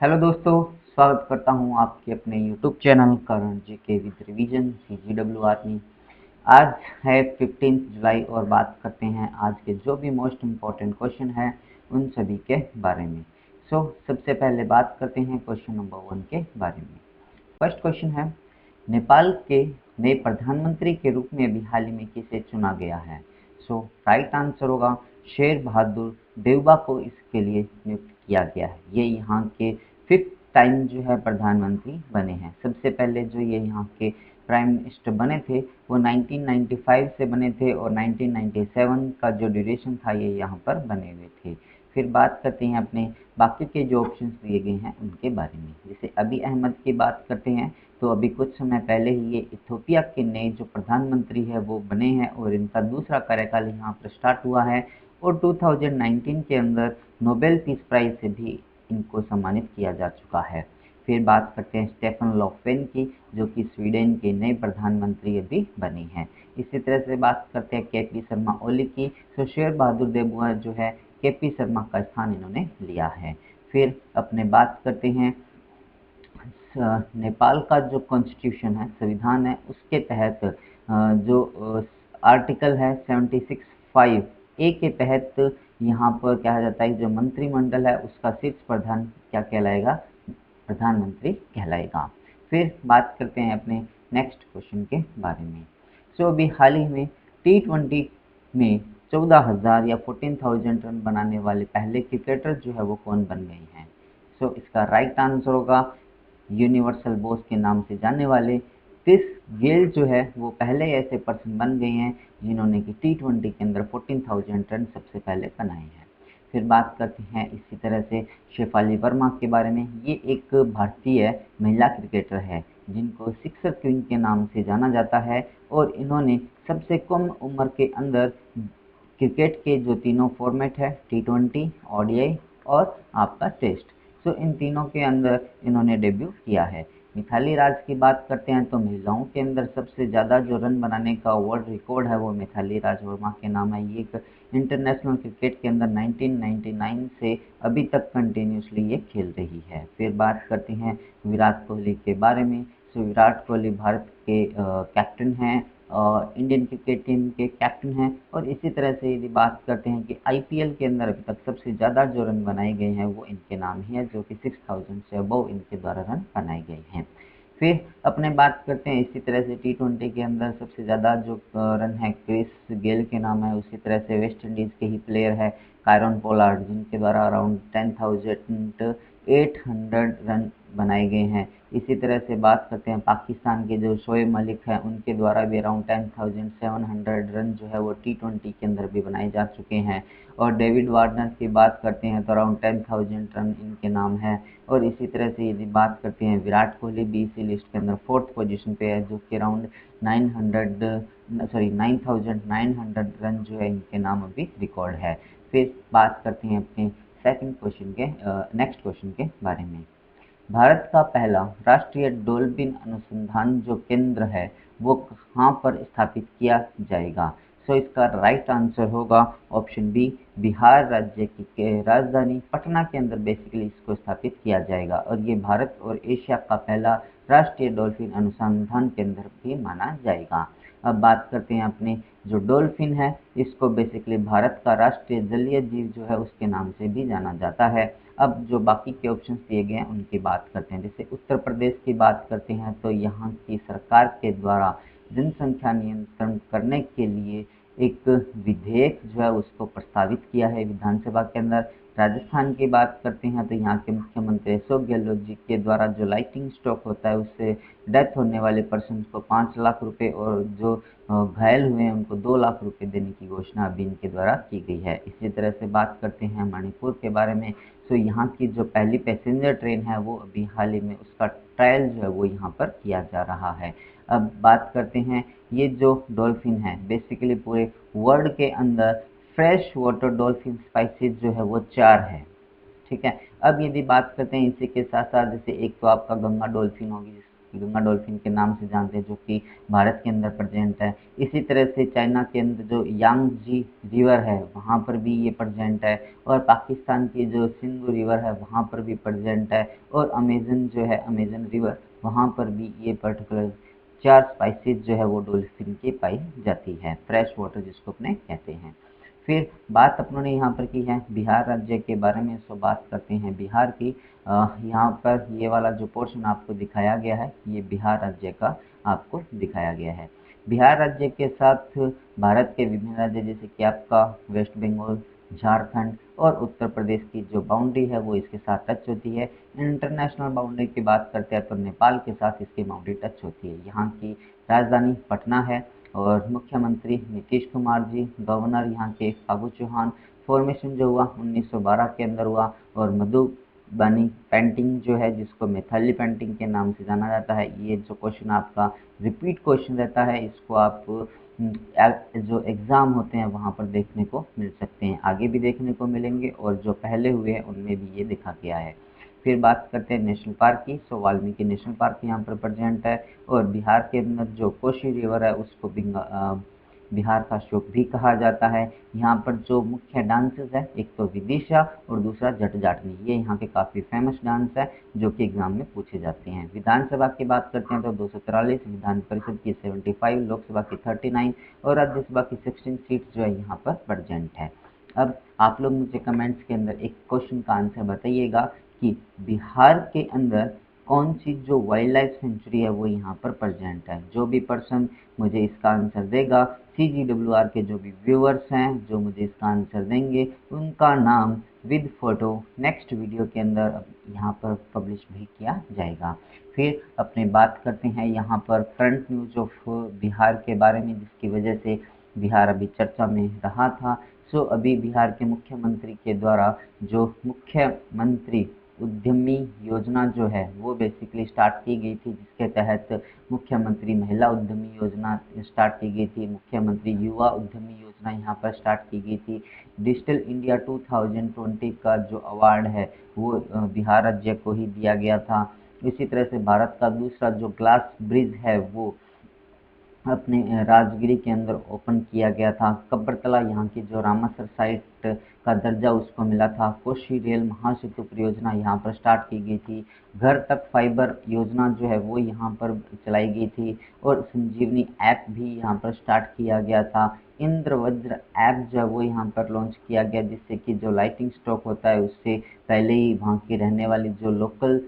Hello दोस्तों, स्वागत करता हूं आपके अपने YouTube channel Karan GK with revision CGW army. आज है 15 जुलाई और बात करते हैं आज के जो भी मोस्ट इम्पॉर्टेंट क्वेश्चन है उन सभी के बारे में। सबसे पहले बात करते हैं क्वेश्चन नंबर 1 के बारे में। फर्स्ट क्वेश्चन है, नेपाल के नए प्रधानमंत्री के रूप में अभी हाल ही में किसे चुना गया है? राइट आंसर होगा शेर बहादुर देउबा को इसके लिए नियुक्त किया गया है। ये यहाँ के 5th टाइम जो है प्रधानमंत्री बने हैं। सबसे पहले जो ये यहाँ के प्राइम मिनिस्टर बने थे वो 1995 से बने थे और 1997 का जो ड्यूरेशन था ये यहाँ पर बने हुए थे। फिर बात करते हैं अपने बाकी के जो ऑप्शंस दिए गए हैं उनके बारे में। जैसे अभी अहमद की बात करते हैं तो अभी कुछ समय पहले ही ये इथियोपिया के नए जो प्रधानमंत्री है वो बने हैं और इनका दूसरा कार्यकाल यहाँ पर स्टार्ट हुआ है और 2019 के अंदर नोबेल पीस प्राइज से भी इनको सम्मानित किया जा चुका है। फिर बात करते हैं स्टेफन लोफवेन की, जो कि स्वीडन के नए प्रधानमंत्री अभी बने हैं। इसी तरह से बात करते हैं केपी शर्मा ओली की। शेर बहादुर देउबा जो है केपी शर्मा का स्थान इन्होंने लिया है। फिर अपने बात करते हैं नेपाल का जो कॉन्स्टिट्यूशन है, संविधान है, उसके तहत जो आर्टिकल है 76(5) ए के तहत यहाँ पर कहा जाता है जो मंत्रिमंडल है उसका शीर्ष प्रधान क्या कहलाएगा? प्रधानमंत्री कहलाएगा। फिर बात करते हैं अपने नेक्स्ट क्वेश्चन के बारे में। अभी हाल ही में T20 में 14,000 या 14,000 रन बनाने वाले पहले क्रिकेटर जो है वो कौन बन गए हैं? इसका राइट आंसर होगा यूनिवर्सल बॉस के नाम से जाने वाले क्रिस गेल जो है वो पहले ऐसे पर्सन बन गए हैं जिन्होंने कि T20 के अंदर 14,000 रन सबसे पहले बनाए हैं। फिर बात करते हैं इसी तरह से शेफाली वर्मा के बारे में। ये एक भारतीय महिला क्रिकेटर है जिनको सिक्सर क्वीन के नाम से जाना जाता है और इन्होंने सबसे कम उम्र के अंदर क्रिकेट के जो तीनों फॉर्मेट है T20, ODI और आपका टेस्ट, इन तीनों के अंदर इन्होंने डेब्यू किया है। मिथाली राज की बात करते हैं तो महिलाओं के अंदर सबसे ज़्यादा जो रन बनाने का वर्ल्ड रिकॉर्ड है वो मिथाली राज वर्मा के नाम है। ये एक इंटरनेशनल क्रिकेट के अंदर 1999 से अभी तक कंटिन्यूसली ये खेल रही है। फिर बात करते हैं विराट कोहली के बारे में। विराट कोहली भारत के कैप्टन हैं और इंडियन क्रिकेट टीम के कैप्टन हैं। और इसी तरह से यदि बात करते हैं कि IPL के अंदर अभी तक सबसे ज़्यादा जो रन बनाए गए हैं वो इनके नाम ही है, जो कि 6,000 से अबव इनके द्वारा रन बनाए गए हैं। फिर अपने बात करते हैं इसी तरह से T20 के अंदर सबसे ज़्यादा जो रन है क्रिस गेल के नाम है। उसी तरह से वेस्ट इंडीज़ के ही प्लेयर है कायरन पोलार्ड, जिनके द्वारा अराउंड 10,800 रन बनाए गए हैं। इसी तरह से बात करते हैं पाकिस्तान के जो शोएब मलिक हैं उनके द्वारा भी अराउंड 10,700 रन जो है वो T20 के अंदर भी बनाए जा चुके हैं। और डेविड वार्नर की बात करते हैं तो अराउंड 10,000 रन इनके नाम है। और इसी तरह से यदि बात करते हैं विराट कोहली भी इसी लिस्ट के अंदर 4th पोजीशन पे है, जो कि अराउंड 9,900 रन जो है इनके नाम अभी रिकॉर्ड है। फिर बात करते हैं अपने नेक्स्ट क्वेश्चन के बारे में। भारत का पहला राष्ट्रीय डॉल्फिन अनुसंधान जो केंद्र है वो कहाँ पर स्थापित किया जाएगा? इसका राइट आंसर होगा ऑप्शन बी, बिहार राज्य की राजधानी पटना के अंदर बेसिकली इसको स्थापित किया जाएगा। और ये भारत और एशिया का पहला राष्ट्रीय डॉल्फिन अनुसंधान केंद्र भी माना जाएगा। अब बात करते हैं अपने जो डॉल्फिन है इसको बेसिकली भारत का राष्ट्रीय जलीय जीव जो है उसके नाम से भी जाना जाता है। अब जो बाकी के ऑप्शंस दिए गए हैं उनकी बात करते हैं। जैसे उत्तर प्रदेश की बात करते हैं तो यहाँ की सरकार के द्वारा जनसंख्या नियंत्रण करने के लिए एक विधेयक जो है उसको प्रस्तावित किया है विधानसभा के अंदर। राजस्थान की बात करते हैं तो यहाँ के मुख्यमंत्री अशोक गहलोत जी के द्वारा जो लाइटिंग स्टॉक होता है उससे डेथ होने वाले पर्सन को 5 लाख रुपए और जो घायल हुए हैं उनको 2 लाख रुपए देने की घोषणा अभी इनके द्वारा की गई है। इसी तरह से बात करते हैं मणिपुर के बारे में। यहाँ की जो पहली पैसेंजर ट्रेन है वो अभी हाल ही में उसका ट्रायल जो है वो यहाँ पर किया जा रहा है। अब बात करते हैं ये जो डॉल्फिन है बेसिकली पूरे वर्ल्ड के अंदर फ्रेश वाटर डॉल्फिन स्पाइसीज जो है वो 4 है। ठीक है। अब यदि बात करते हैं इसी के साथ साथ जैसे एक तो आपका गंगा डॉल्फिन होगी गंगा डॉल्फिन के नाम से जानते हैं, जो कि भारत के अंदर प्रेजेंट है। इसी तरह से चाइना के अंदर जो यांगजी रिवर है वहाँ पर भी ये प्रेजेंट है, और पाकिस्तान की जो सिंधु रिवर है वहाँ पर भी प्रेजेंट है, और अमेजन जो है अमेजन रिवर वहाँ पर भी ये पर्टिकुलर 4 स्पाइसीज जो है वो डॉल्फिन की पाई जाती है, फ्रेश वाटर जिसको अपने कहते हैं। फिर बात अपनों ने यहाँ पर की है बिहार राज्य के बारे में, सो बात करते हैं बिहार की। यहाँ पर ये वाला जो पोर्शन आपको दिखाया गया है ये बिहार राज्य का आपको दिखाया गया है। बिहार राज्य के साथ भारत के विभिन्न राज्य जैसे कि आपका वेस्ट बंगाल, झारखंड और उत्तर प्रदेश की जो बाउंड्री है वो इसके साथ टच होती है। इंटरनेशनल बाउंड्री की बात करते हैं तो नेपाल के साथ इसकी बाउंड्री टच होती है। यहाँ की राजधानी पटना है, और मुख्यमंत्री नीतीश कुमार जी, गवर्नर यहाँ के फागू चौहान। फॉर्मेशन जो हुआ 1912 के अंदर हुआ, और मधुबनी पेंटिंग जो है जिसको मैथिली पेंटिंग के नाम से जाना जाता है, ये जो क्वेश्चन आपका रिपीट क्वेश्चन रहता है, इसको आप जो एग्ज़ाम होते हैं वहाँ पर देखने को मिल सकते हैं, आगे भी देखने को मिलेंगे, और जो पहले हुए हैं उनमें भी ये लिखा गया है। फिर बात करते हैं नेशनल पार्क की, सो वाल्मीकि नेशनल पार्क यहाँ पर प्रेजेंट है, और बिहार के अंदर जो कोसी रिवर है उसको बिहार का शोक भी कहा जाता है। यहाँ पर जो मुख्य डांसेस है, एक तो विदिशा और दूसरा जट जाटनी, ये यहाँ के काफ़ी फेमस डांस है जो कि एग्जाम में पूछे जाते हैं। विधानसभा की बात करते हैं तो 243, विधान परिषद की 75, लोकसभा की 39 और राज्यसभा की 16 सीट्स जो है यहाँ पर प्रेजेंट है। अब आप लोग मुझे कमेंट्स के अंदर एक क्वेश्चन का आंसर बताइएगा कि बिहार के अंदर कौन सी जो वाइल्ड लाइफ सेंचुरी है वो यहाँ पर प्रेजेंट है। जो भी पर्सन मुझे इसका आंसर देगा, CGWR के जो भी व्यूअर्स हैं जो मुझे इसका आंसर देंगे, उनका नाम विद फोटो नेक्स्ट वीडियो के अंदर यहाँ पर पब्लिश भी किया जाएगा। फिर अपने बात करते हैं यहाँ पर करंट न्यूज ऑफ बिहार के बारे में, जिसकी वजह से बिहार अभी चर्चा में रहा था। सो अभी बिहार के मुख्यमंत्री के द्वारा जो मुख्यमंत्री उद्यमी योजना जो है वो बेसिकली स्टार्ट की गई थी, जिसके तहत मुख्यमंत्री महिला उद्यमी योजना स्टार्ट की गई थी, मुख्यमंत्री युवा उद्यमी योजना यहाँ पर स्टार्ट की गई थी। डिजिटल इंडिया 2020 का जो अवार्ड है वो बिहार राज्य को ही दिया गया था। इसी तरह से भारत का दूसरा जो ग्लास ब्रिज है वो अपने राजगिरी के अंदर ओपन किया गया था। कब्रतला यहाँ की जो रामासर साइट का दर्जा उसको मिला था। कोशी रेल महासेतु परियोजना यहाँ पर स्टार्ट की गई थी। घर तक फाइबर योजना जो है वो यहाँ पर चलाई गई थी, और संजीवनी ऐप भी यहाँ पर स्टार्ट किया गया था। इंद्रवज्र ऐप जो है वो यहाँ पर लॉन्च किया गया, जिससे कि जो लाइटिंग स्टॉक होता है उससे पहले ही वहाँ की रहने वाली जो लोकल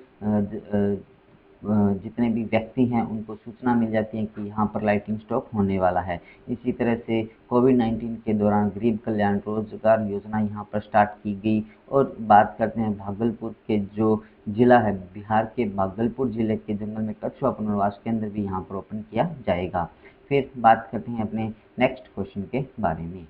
जितने भी व्यक्ति हैं उनको सूचना मिल जाती है कि यहाँ पर लाइटिंग स्टॉक होने वाला है। इसी तरह से कोविड-19 के दौरान गरीब कल्याण रोजगार योजना यहाँ पर स्टार्ट की गई। और बात करते हैं भागलपुर के जो जिला है, बिहार के भागलपुर जिले के जंगल में कछुआ पुनर्वास केंद्र भी यहाँ पर ओपन किया जाएगा। फिर बात करते हैं अपने नेक्स्ट क्वेश्चन के बारे में।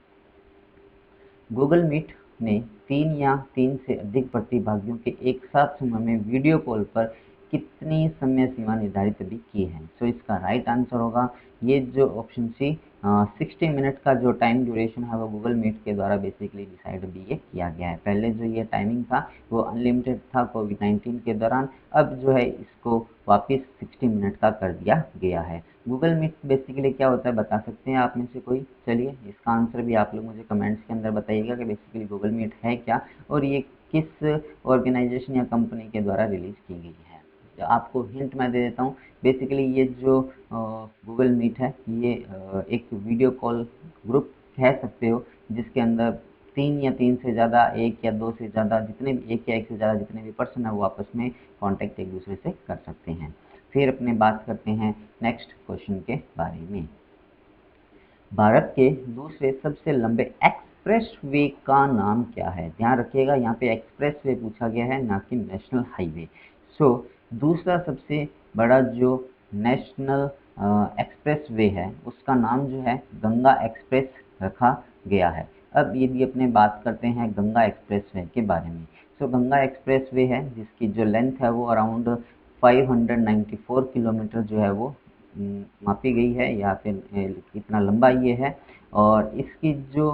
गूगल मीट ने 3 या 3 से अधिक प्रतिभागियों के एक साथ समय में वीडियो कॉल पर कितनी समय सीमा निर्धारित अभी की है। सो इसका राइट आंसर होगा ये जो ऑप्शन सी, 60 मिनट का जो टाइम ड्यूरेशन है वो गूगल मीट के द्वारा बेसिकली डिसाइड भी ये किया गया है। पहले जो ये टाइमिंग था वो अनलिमिटेड था कोविड-19 के दौरान, अब जो है इसको वापस 60 मिनट का कर दिया गया है। गूगल मीट बेसिकली क्या होता है बता सकते हैं आप में से कोई? चलिए इसका आंसर भी आप लोग मुझे कमेंट्स के अंदर बताइएगा कि बेसिकली गूगल मीट है क्या, और ये किस ऑर्गेनाइजेशन या कंपनी के द्वारा रिलीज़ की गई है। तो आपको हिंट मैं दे देता हूँ। बेसिकली ये जो गूगल मीट है ये एक वीडियो कॉल ग्रुप कह सकते हो, जिसके अंदर 3 या 3 से ज़्यादा, 1 या 2 से ज़्यादा, जितने भी 1 या 1 से ज़्यादा जितने भी पर्सन है वो आपस में कॉन्टैक्ट एक दूसरे से कर सकते हैं। फिर अपने बात करते हैं नेक्स्ट क्वेश्चन के बारे में। भारत के दूसरे सबसे लंबे एक्सप्रेस वे का नाम क्या है? ध्यान रखिएगा यहाँ पे एक्सप्रेस वे पूछा गया है, ना कि नेशनल हाईवे। सो दूसरा सबसे बड़ा जो नेशनल एक्सप्रेस वे है उसका नाम जो है गंगा एक्सप्रेस रखा गया है। अब यदि अपने बात करते हैं गंगा एक्सप्रेस वे के बारे में, सो गंगा एक्सप्रेस वे है जिसकी जो लेंथ है वो अराउंड 594 किलोमीटर जो है वो मापी गई है, या फिर इतना लंबा ये है। और इसकी जो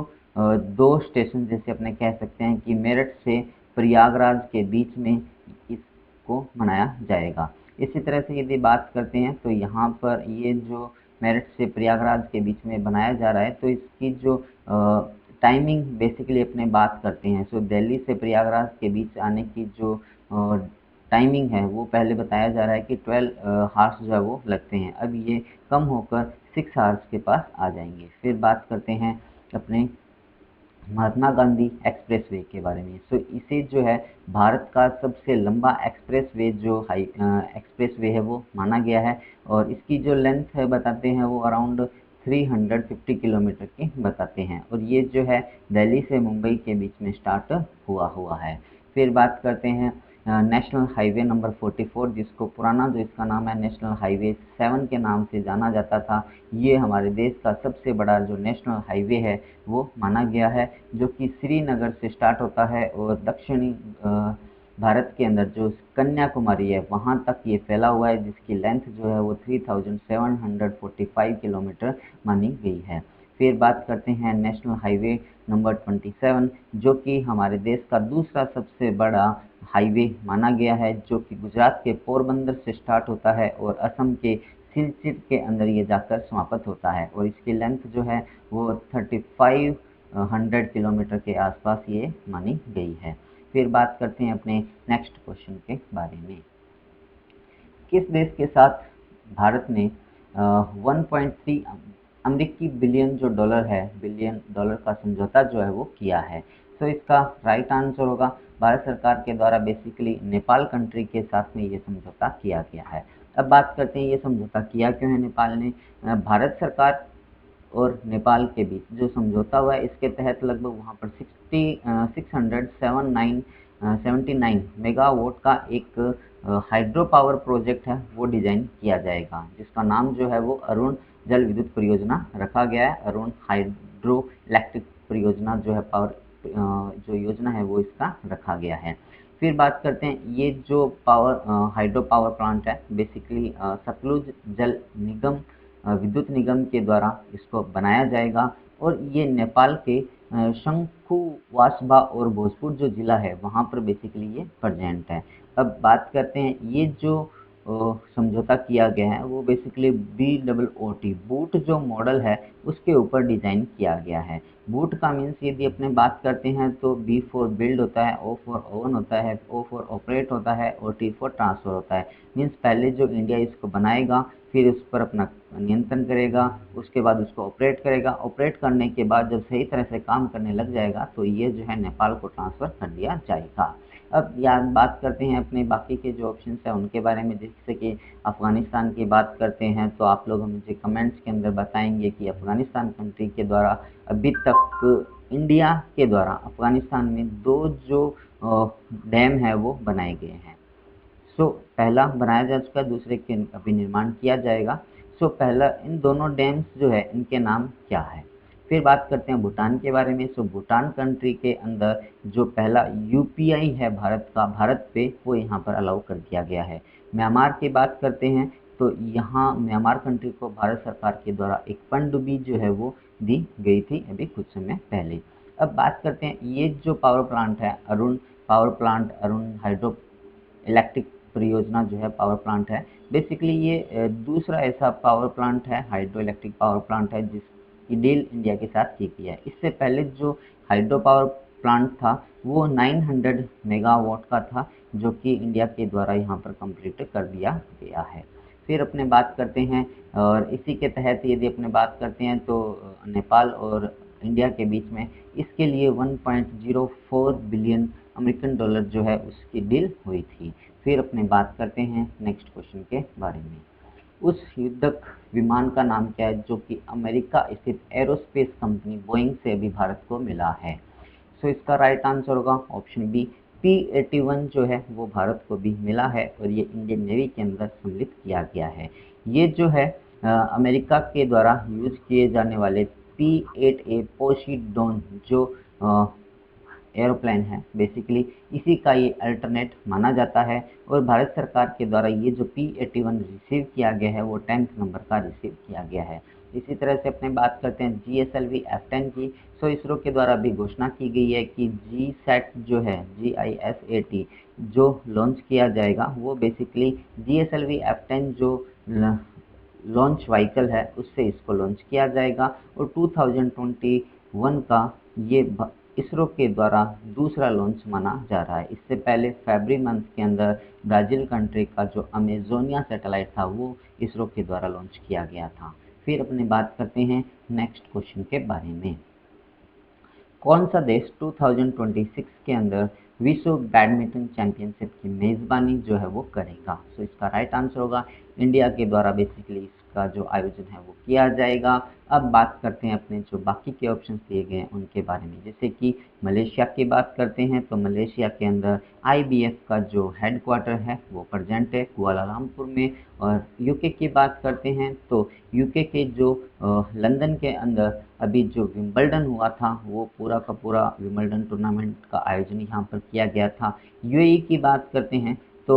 2 स्टेशन जैसे अपने कह सकते हैं कि मेरठ से प्रयागराज के बीच में इसको बनाया जाएगा। इसी तरह से यदि बात करते हैं तो यहाँ पर ये जो मेरठ से प्रयागराज के बीच में बनाया जा रहा है, तो इसकी जो टाइमिंग बेसिकली अपने बात करते हैं। सो दिल्ली से प्रयागराज के बीच आने की जो टाइमिंग है वो पहले बताया जा रहा है कि 12 हार्स जो है वो लगते हैं। अब ये कम होकर 6 हार्स के पास आ जाएंगे। फिर बात करते हैं अपने महात्मा गांधी एक्सप्रेसवे के बारे में। सो इसे जो है भारत का सबसे लंबा एक्सप्रेसवे जो एक्सप्रेसवे है वो माना गया है, और इसकी जो लेंथ है बताते हैं वो अराउंड 350 किलोमीटर की बताते हैं, और ये जो है दिल्ली से मुंबई के बीच में स्टार्ट हुआ है। फिर बात करते हैं नेशनल हाईवे नंबर 44, जिसको पुराना जो इसका नाम है नेशनल हाईवे 7 के नाम से जाना जाता था। ये हमारे देश का सबसे बड़ा जो नेशनल हाईवे है वो माना गया है, जो कि श्रीनगर से स्टार्ट होता है और दक्षिणी भारत के अंदर जो कन्याकुमारी है वहाँ तक ये फैला हुआ है, जिसकी लेंथ जो है वो 3745 किलोमीटर मानी गई है। फिर बात करते हैं नेशनल हाईवे नंबर 27, जो कि हमारे देश का दूसरा सबसे बड़ा हाईवे माना गया है, जो कि गुजरात के पोरबंदर से स्टार्ट होता है और असम के सिलचर के अंदर ये जाकर समाप्त होता है, और इसकी लेंथ जो है वो 3500 किलोमीटर के आसपास ये मानी गई है। फिर बात करते हैं अपने नेक्स्ट क्वेश्चन के बारे में। किस देश के साथ भारत ने 1.3 अमेरिकी बिलियन जो डॉलर है, बिलियन डॉलर का समझौता जो है वो किया है? तो इसका राइट आंसर होगा भारत सरकार के द्वारा बेसिकली नेपाल कंट्री के साथ में ये समझौता किया गया है। अब बात करते हैं ये समझौता किया क्यों है नेपाल ने। भारत सरकार और नेपाल के बीच जो समझौता हुआ है, इसके तहत लगभग वहाँ पर 679 मेगावाट का एक हाइड्रो पावर प्रोजेक्ट है वो डिजाइन किया जाएगा, जिसका नाम जो है वो अरुण जल विद्युत परियोजना रखा गया है। अरुण हाइड्रो इलेक्ट्रिक परियोजना जो है पावर जो योजना है वो इसका रखा गया है। फिर बात करते हैं ये जो हाइड्रो पावर प्लांट है बेसिकली सतलुज जल निगम विद्युत निगम के द्वारा इसको बनाया जाएगा, और ये नेपाल के शंखु वास्बा और भोजपुर जो जिला है वहाँ पर बेसिकली ये प्रेजेंट है। अब बात करते हैं ये जो समझौता किया गया है वो बेसिकली BOOT बूट जो मॉडल है उसके ऊपर डिजाइन किया गया है। बूट का मीन्स यदि अपने बात करते हैं तो B फॉर बिल्ड होता है, O फॉर ओवन होता है, O फॉर ऑपरेट होता है और T फॉर ट्रांसफर होता है। मीन्स पहले जो इंडिया इसको बनाएगा, फिर उस पर अपना नियंत्रण करेगा, उसके बाद उसको ऑपरेट करेगा, ऑपरेट करने के बाद जब सही तरह से काम करने लग जाएगा तो ये जो है नेपाल को ट्रांसफ़र कर दिया जाएगा। अब यार बात करते हैं अपने बाकी के जो ऑप्शन हैं उनके बारे में। जैसे कि अफ़गानिस्तान की बात करते हैं तो आप लोग मुझे कमेंट्स के अंदर बताएंगे कि अफ़गानिस्तान कंट्री के द्वारा अभी तक इंडिया के द्वारा अफ़गानिस्तान में 2 जो डैम है वो बनाए गए हैं। सो पहला बनाया जा चुका है, दूसरे के अभी निर्माण किया जाएगा। सो पहला इन दोनों डैम्स जो है इनके नाम क्या है। फिर बात करते हैं भूटान के बारे में। सो भूटान कंट्री के अंदर जो पहला UPI है भारत पे वो यहाँ पर अलाउ कर दिया गया है। म्यांमार की बात करते हैं तो यहाँ म्यांमार कंट्री को भारत सरकार के द्वारा एक पनडुब्बी जो है वो दी गई थी अभी कुछ समय पहले। अब बात करते हैं ये जो पावर प्लांट है अरुण हाइड्रो इलेक्ट्रिक परियोजना जो है पावर प्लांट है, बेसिकली ये दूसरा ऐसा पावर प्लांट है, हाइड्रो इलेक्ट्रिक पावर प्लांट है जिसकी डील इंडिया के साथ की गई है। इससे पहले जो हाइड्रो पावर प्लांट था वो 900 मेगावाट का था, जो कि इंडिया के द्वारा यहाँ पर कंप्लीट कर दिया गया है। फिर अपने बात करते हैं और इसी के तहत यदि अपने बात करते हैं तो नेपाल और इंडिया के बीच में इसके लिए 1.04 बिलियन अमेरिकन डॉलर जो है उसकी डील हुई थी। फिर अपने बात करते हैं नेक्स्ट क्वेश्चन के बारे में। उस युद्धक विमान का नाम क्या है जो कि अमेरिका स्थित एरोस्पेस कंपनी बोइंग से अभी भारत को मिला है? सो इसका राइट आंसर होगा ऑप्शन बी, P-81 जो है वो भारत को भी मिला है और ये इंडियन नेवी के अंदर सम्मिलित किया गया है। ये जो है अमेरिका के द्वारा यूज किए जाने वाले P-8A पोसीडोन जो एरोप्लेन है, बेसिकली इसी का ये अल्टरनेट माना जाता है, और भारत सरकार के द्वारा ये जो P-81 रिसीव किया गया है वो 10th नंबर का रिसीव किया गया है। इसी तरह से अपने बात करते हैं GSLV F-10 की। सो इसरो के द्वारा भी घोषणा की गई है कि GSAT जो है GISAT जो लॉन्च किया जाएगा वो बेसिकली GSLV F10 जो लॉन्च व्हीकल है उससे इसको लॉन्च किया जाएगा और 2021 का ये इसरो के द्वारा दूसरा लॉन्च माना जा रहा है। इससे पहले फरवरी मंथ के अंदर ब्राज़ील कंट्री का जो अमेजोनिया सैटेलाइट था वो इसरो के द्वारा लॉन्च किया गया था। फिर अपने बात करते हैं नेक्स्ट क्वेश्चन के बारे में। कौन सा देश 2026 के अंदर विश्व बैडमिंटन चैंपियनशिप की मेज़बानी जो है वो करेगा? सो इसका राइट आंसर होगा इंडिया के द्वारा बेसिकली इसका जो आयोजन है वो किया जाएगा। अब बात करते हैं अपने जो बाकी के ऑप्शंस दिए गए हैं उनके बारे में। जैसे कि मलेशिया की बात करते हैं तो मलेशिया के अंदर IBF का जो हेडक्वार्टर है वो प्रेजेंट है कुआलालंपुर में। और यूके की बात करते हैं तो यूके के जो लंदन के अंदर अभी जो विंबलडन हुआ था वो पूरा का पूरा विंबलडन टूर्नामेंट का आयोजन यहाँ पर किया गया था। यूएई की बात करते हैं तो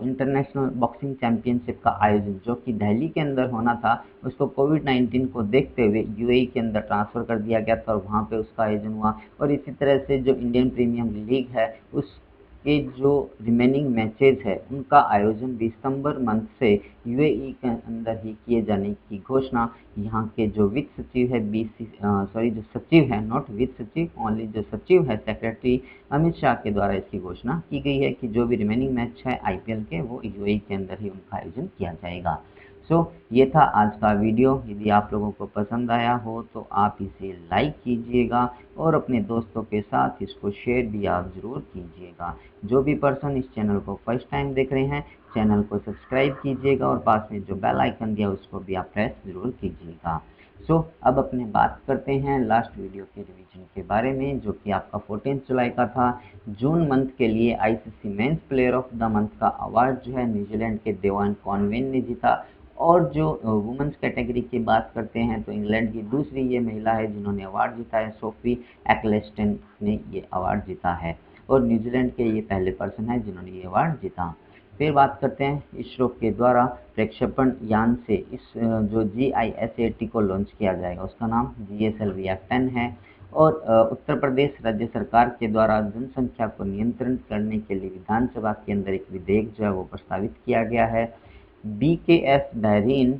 इंटरनेशनल बॉक्सिंग चैंपियनशिप का आयोजन जो कि दिल्ली के अंदर होना था उसको कोविड-19 को देखते हुए यूएई के अंदर ट्रांसफ़र कर दिया गया था और वहाँ पे उसका आयोजन हुआ। और इसी तरह से जो इंडियन प्रीमियर लीग है उसके जो रिमेनिंग मैचेस है उनका आयोजन दिसंबर मंथ से यूएई के अंदर ही किए जाने की घोषणा यहाँ के जो वित्त सचिव है जो सचिव है नॉट वित्त सचिव ओनली जो सचिव है सेक्रेटरी अमित शाह के द्वारा इसकी घोषणा की गई है कि जो भी रिमेनिंग मैच है IPL के वो यूएई के अंदर ही उनका आयोजन किया जाएगा। ये था आज का वीडियो। यदि आप लोगों को पसंद आया हो तो आप इसे लाइक कीजिएगा और अपने दोस्तों के साथ इसको शेयर भी आप ज़रूर कीजिएगा। जो भी पर्सन इस चैनल को फर्स्ट टाइम देख रहे हैं चैनल को सब्सक्राइब कीजिएगा और पास में जो बेल आइकन दिया उसको भी आप प्रेस ज़रूर कीजिएगा। अब अपने बात करते हैं लास्ट वीडियो के रिवीजन के बारे में जो कि आपका 14 जुलाई का था। जून मंथ के लिए ICC men's player of the month का अवार्ड जो है न्यूजीलैंड के देवान कॉनवेन ने जीता। और जो वुमेंस कैटेगरी की बात करते हैं तो इंग्लैंड की दूसरी ये महिला है जिन्होंने अवार्ड जीता है, सोफी एक्लेस्टन ने ये अवार्ड जीता है और न्यूजीलैंड के ये पहले पर्सन है जिन्होंने ये अवार्ड जीता। फिर बात करते हैं इसरो के द्वारा प्रक्षेपण यान से इस जो GISAT को लॉन्च किया जाएगा उसका नाम GSLV F10 है। और उत्तर प्रदेश राज्य सरकार के द्वारा जनसंख्या को नियंत्रित करने के लिए विधानसभा के अंदर एक विधेयक जो है वो प्रस्तावित किया गया है। BKF बहरीन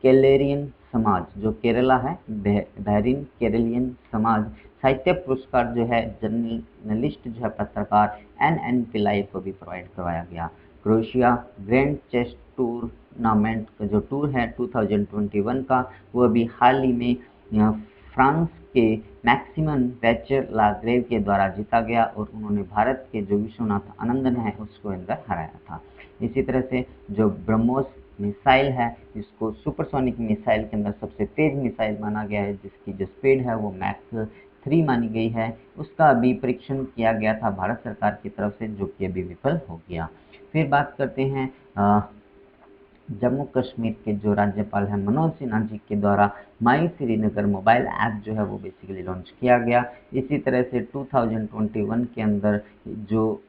केलेरियन समाज जो केरला है बहरीन केरलियन समाज साहित्य पुरस्कार जो है जर्नलिस्ट जो है पत्रकार NN पिल्लाई को भी प्रोवाइड करवाया गया। क्रोएशिया ग्रैंड चेस टूर्नामेंट का जो टूर है 2021 का वो अभी हाल ही में फ्रांस के मैक्सिमम बैचर-लाग्रेव के द्वारा जीता गया और उन्होंने भारत के जो विश्वनाथ आनंदन है उसको अंदर हराया था। इसी तरह से जो ब्रह्मोस मिसाइल है जिसको सुपरसोनिक मिसाइल के अंदर सबसे तेज मिसाइल माना गया है जिसकी जो स्पीड है वो मैक 3 मानी गई है उसका अभी परीक्षण किया गया था भारत सरकार की तरफ से जो कि अभी विफल हो गया। फिर बात करते हैं जम्मू कश्मीर के जो राज्यपाल हैं मनोज सिन्हा जी के द्वारा माई श्रीनगर मोबाइल ऐप जो है वो बेसिकली लॉन्च किया गया। इसी तरह से 2021 के अंदर जो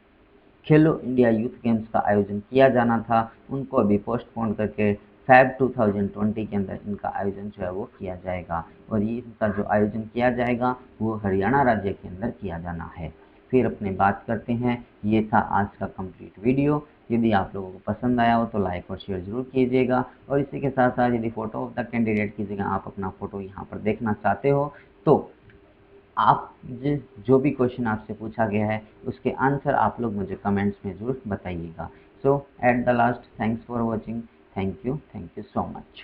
खेलो इंडिया यूथ गेम्स का आयोजन किया जाना था उनको अभी पोस्टपोन करके फैब 2020 के अंदर इनका आयोजन जो है वो किया जाएगा और ये इनका जो आयोजन किया जाएगा वो हरियाणा राज्य के अंदर किया जाना है। फिर अपने बात करते हैं ये था आज का कंप्लीट वीडियो। यदि आप लोगों को पसंद आया हो तो लाइक और शेयर ज़रूर कीजिएगा और इसी के साथ साथ यदि फ़ोटो ऑफ द कैंडिडेट की जगह आप अपना फ़ोटो यहाँ पर देखना चाहते हो तो आप जो भी क्वेश्चन आपसे पूछा गया है उसके आंसर आप लोग मुझे कमेंट्स में ज़रूर बताइएगा। At the last thanks for watching. Thank you so much.